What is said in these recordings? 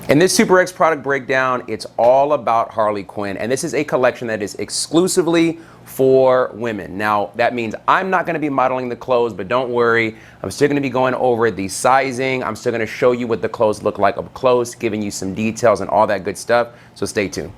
In this SUPERX product breakdown, it's all about Harley Quinn, and this is a collection that is exclusively for women. Now, that means I'm not gonna be modeling the clothes, but don't worry, I'm still gonna be going over the sizing. I'm still gonna show you what the clothes look like up close, giving you some details and all that good stuff, so stay tuned.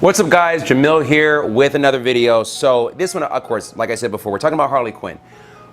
What's up guys, Jemillio here with another video. So this one, of course, like I said before, we're talking about Harley Quinn.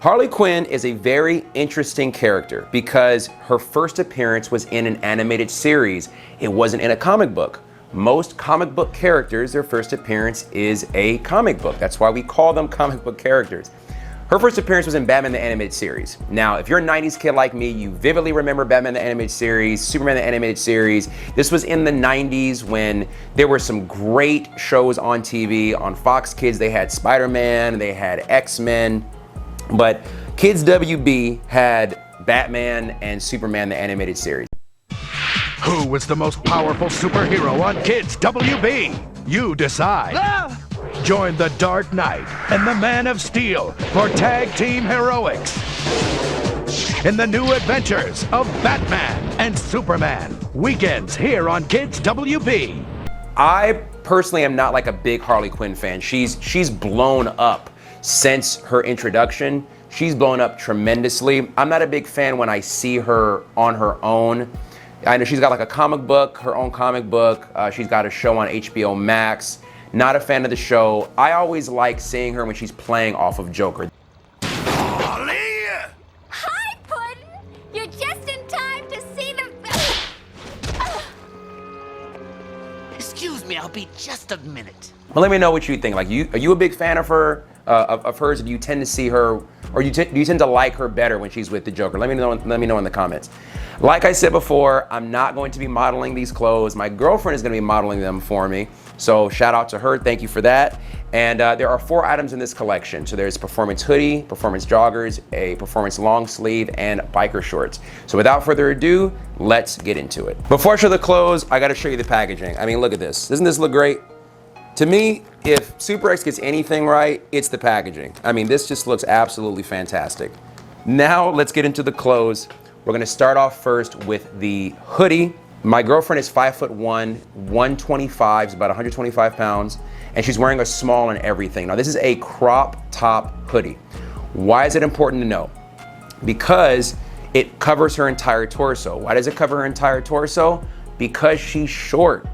Harley Quinn is a very interesting character because her first appearance was in an animated series. It wasn't in a comic book. Most comic book characters, their first appearance is a comic book. That's why we call them comic book characters. Her first appearance was in Batman the Animated Series. Now, if you're a 90s kid like me, you vividly remember Batman the Animated Series, Superman the Animated Series. This was in the 90s when there were some great shows on TV. On Fox Kids, they had Spider-Man, they had X-Men, but Kids WB had Batman and Superman the Animated Series. Who was the most powerful superhero on Kids WB? You decide. Join the Dark Knight and the Man of Steel for Tag Team Heroics in the new adventures of Batman and Superman. Weekends here on Kids WB. I personally am not like a big Harley Quinn fan. She's blown up since her introduction. She's blown up tremendously. I'm not a big fan when I see her on her own. I know she's got like a comic book, her own comic book. She's got a show on HBO Max. Not a fan of the show. I always like seeing her when she's playing off of Joker. Harley! Hi, Puddin'! You're just in time to see the... Excuse me, I'll be just a minute. Well, let me know what you think. Like, are you a big fan of her, of hers? Do you tend to see her, or do you tend to like her better when she's with the Joker? Let me know in the comments. Like I said before, I'm not going to be modeling these clothes. My girlfriend is going to be modeling them for me. So shout out to her, thank you for that. And there are 4 items in this collection. So there's performance hoodie, performance joggers, a performance long sleeve, and biker shorts. So without further ado, let's get into it. Before I show the clothes, I gotta show you the packaging. I mean, look at this. Doesn't this look great? To me, if SUPERX gets anything right, it's the packaging. I mean, this just looks absolutely fantastic. Now let's get into the clothes. We're gonna start off first with the hoodie. My girlfriend is 5'1", 125, about 125 pounds, and she's wearing a small and everything. Now this is a crop top hoodie. Why is it important to know? Because it covers her entire torso. Why does it cover her entire torso? Because she's short.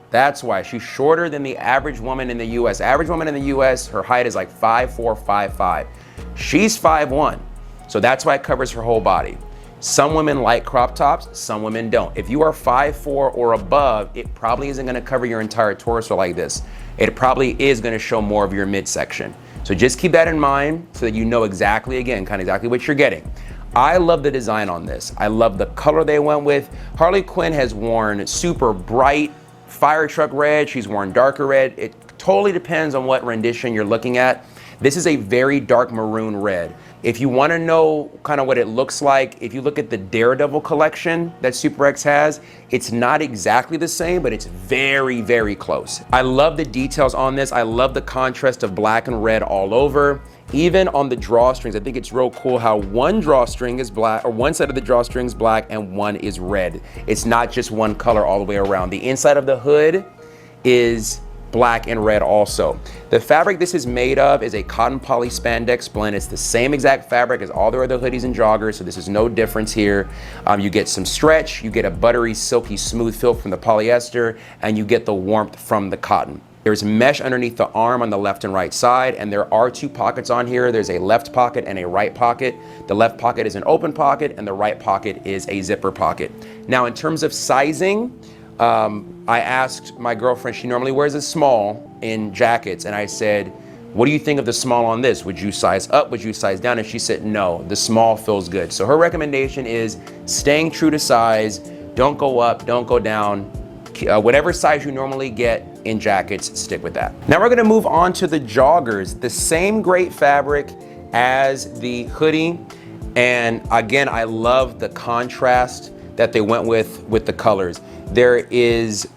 That's why she's shorter than the average woman in the US. Average woman in the US, her height is like 5'4", 5'5". She's 5'1". So that's why it covers her whole body. Some women like crop tops, some women don't. If you are 5'4" or above, it probably isn't gonna cover your entire torso like this. It probably is gonna show more of your midsection. So just keep that in mind so that you know exactly, again, kind of exactly what you're getting. I love the design on this. I love the color they went with. Harley Quinn has worn super bright fire truck red. She's worn darker red. It totally depends on what rendition you're looking at. This is a very dark maroon red. If you want to know kind of what it looks like, if you look at the Daredevil collection that SUPERX has, it's not exactly the same, but it's very, very close. I love the details on this. I love the contrast of black and red all over. Even on the drawstrings, I think it's real cool how one drawstring is black, or one side of the drawstring is black and one is red. It's not just one color all the way around. The inside of the hood is black and red also. The fabric this is made of is a cotton poly spandex blend. It's the same exact fabric as all their other hoodies and joggers, so this is no difference here. You get some stretch, you get a buttery, silky, smooth feel from the polyester, and you get the warmth from the cotton. There's mesh underneath the arm on the left and right side, and there are 2 pockets on here. There's a left pocket and a right pocket. The left pocket is an open pocket, and the right pocket is a zipper pocket. Now, in terms of sizing, I asked my girlfriend, she normally wears a small in jackets, and I said, what do you think of the small on this? Would you size up, would you size down? And she said, no, the small feels good. So her recommendation is staying true to size, don't go up, don't go down. Whatever size you normally get in jackets, stick with that. Now we're gonna move on to the joggers. The same great fabric as the hoodie. And again, I love the contrast that they went with the colors. There is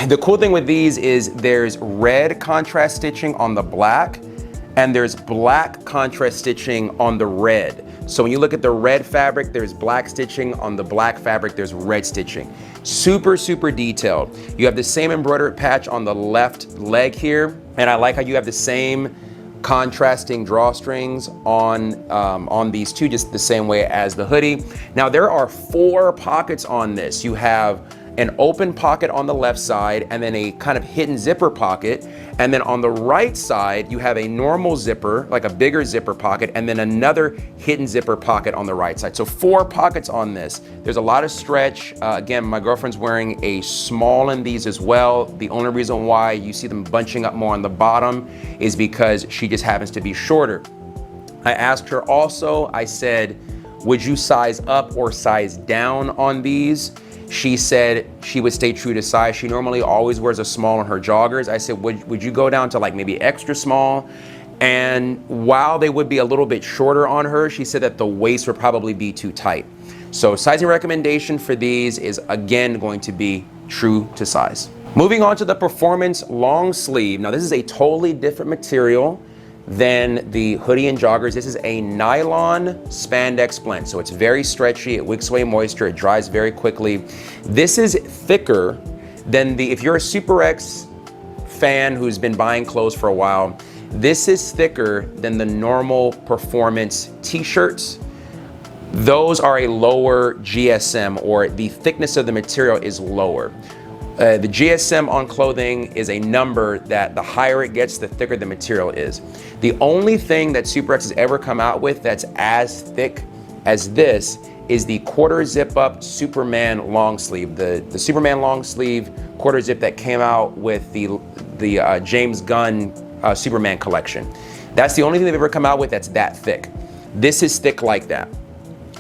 The cool thing with these is there's red contrast stitching on the black, and there's black contrast stitching on the red. So when you look at the red fabric, there's black stitching. On the black fabric, there's red stitching. Super, super detailed. You have the same embroidered patch on the left leg here, and I like how you have the same contrasting drawstrings on these two, just the same way as the hoodie. Now there are 4 pockets on this. You have an open pocket on the left side, and then a kind of hidden zipper pocket. And then on the right side, you have a normal zipper, like a bigger zipper pocket, and then another hidden zipper pocket on the right side. So 4 pockets on this. There's a lot of stretch. Again, my girlfriend's wearing a small in these as well. The only reason why you see them bunching up more on the bottom is because she just happens to be shorter. I asked her also, I said, would you size up or size down on these? She said she would stay true to size. She normally always wears a small on her joggers. I said, would you go down to like maybe extra small? And while they would be a little bit shorter on her, she said that the waist would probably be too tight. So sizing recommendation for these is again going to be true to size. Moving on to the performance long sleeve. Now this is a totally different material than the hoodie and joggers. This is a nylon spandex blend. So it's very stretchy, it wicks away moisture, it dries very quickly. This is thicker than if you're a SUPERX fan who's been buying clothes for a while, this is thicker than the normal performance t-shirts. Those are a lower GSM, or the thickness of the material is lower. The GSM on clothing is a number that the higher it gets, the thicker the material is. The only thing that SUPERX has ever come out with that's as thick as this is the quarter zip up Superman long sleeve. The Superman long sleeve quarter zip that came out with the James Gunn Superman collection. That's the only thing they've ever come out with that's that thick. This is thick like that.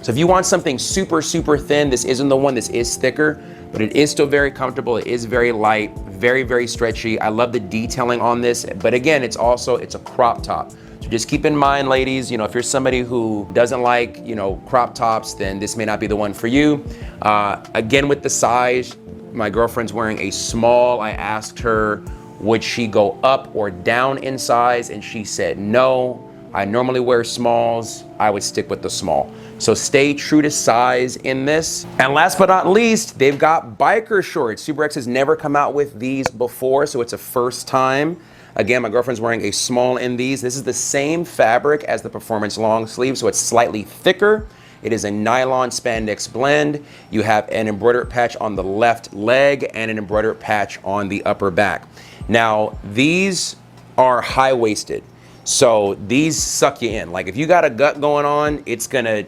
So if you want something super, super thin, this isn't the one. This is thicker, but it is still very comfortable. It is very light, very, very stretchy. I love the detailing on this, but again, it's a crop top. So just keep in mind, ladies, if you're somebody who doesn't like, crop tops, then this may not be the one for you. Again, with the size, my girlfriend's wearing a small. I asked her, would she go up or down in size? And she said no. I normally wear smalls. I would stick with the small. So stay true to size in this. And last but not least, they've got biker shorts. SUPERX has never come out with these before, so it's a first time. Again, my girlfriend's wearing a small in these. This is the same fabric as the performance long sleeve, so it's slightly thicker. It is a nylon spandex blend. You have an embroidered patch on the left leg and an embroidered patch on the upper back. Now, these are high-waisted. So these suck you in. Like if you got a gut going on, it's gonna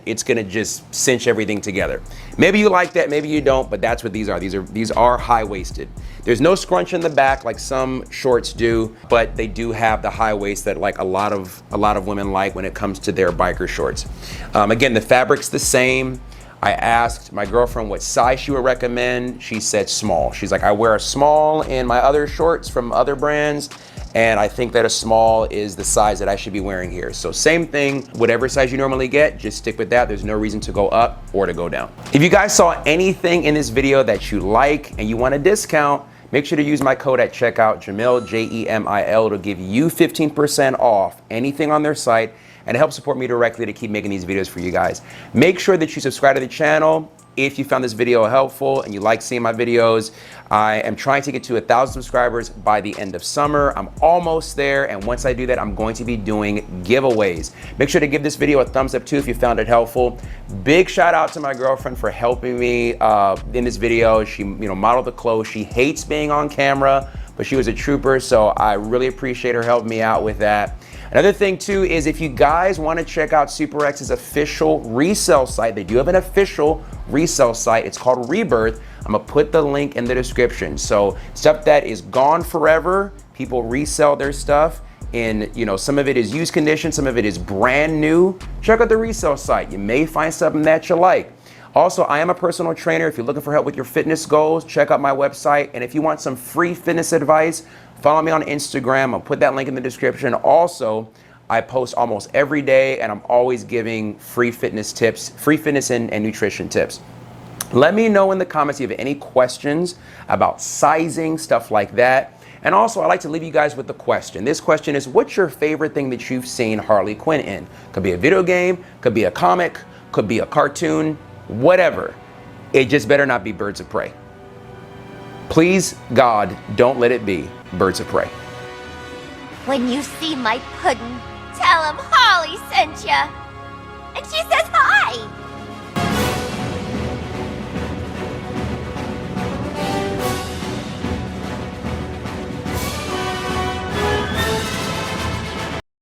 just cinch everything together. Maybe you like that, maybe you don't, but that's what these are. These are high-waisted. There's no scrunch in the back like some shorts do, but they do have the high waist that like a lot of women like when it comes to their biker shorts. Again, the fabric's the same. I asked my girlfriend what size she would recommend. She said small. She's like, I wear a small in my other shorts from other brands, and I think that a small is the size that I should be wearing here. So same thing, whatever size you normally get, just stick with that. There's no reason to go up or to go down. If you guys saw anything in this video that you like and you want a discount, make sure to use my code at checkout, Jemil, Jemil, to give you 15% off anything on their site, and it helps support me directly to keep making these videos for you guys. Make sure that you subscribe to the channel if you found this video helpful and you like seeing my videos. I am trying to get to 1,000 subscribers by the end of summer. I'm almost there, and once I do that, I'm going to be doing giveaways. Make sure to give this video a thumbs up too if you found it helpful. Big shout out to my girlfriend for helping me in this video. She modeled the clothes. She hates being on camera, but she was a trooper, so I really appreciate her helping me out with that. Another thing too is if you guys want to check out SUPERX's official resale site, they do have an official resale site. It's called Rebirth. I'm gonna put the link in the description. So stuff that is gone forever, people resell their stuff in, some of it is used condition, some of it is brand new. Check out the resale site. You may find something that you like. Also, I am a personal trainer. If you're looking for help with your fitness goals, check out my website. And if you want some free fitness advice, follow me on Instagram. I'll put that link in the description. Also, I post almost every day, and I'm always giving free fitness tips, free fitness and nutrition tips. Let me know in the comments if you have any questions about sizing, stuff like that. And also, I'd like to leave you guys with a question. This question is, what's your favorite thing that you've seen Harley Quinn in? Could be a video game, could be a comic, could be a cartoon, whatever. It just better not be Birds of Prey. Please, God, don't let it be Birds of Prey. When you see my puddin', tell him Holly sent ya. And she says hi.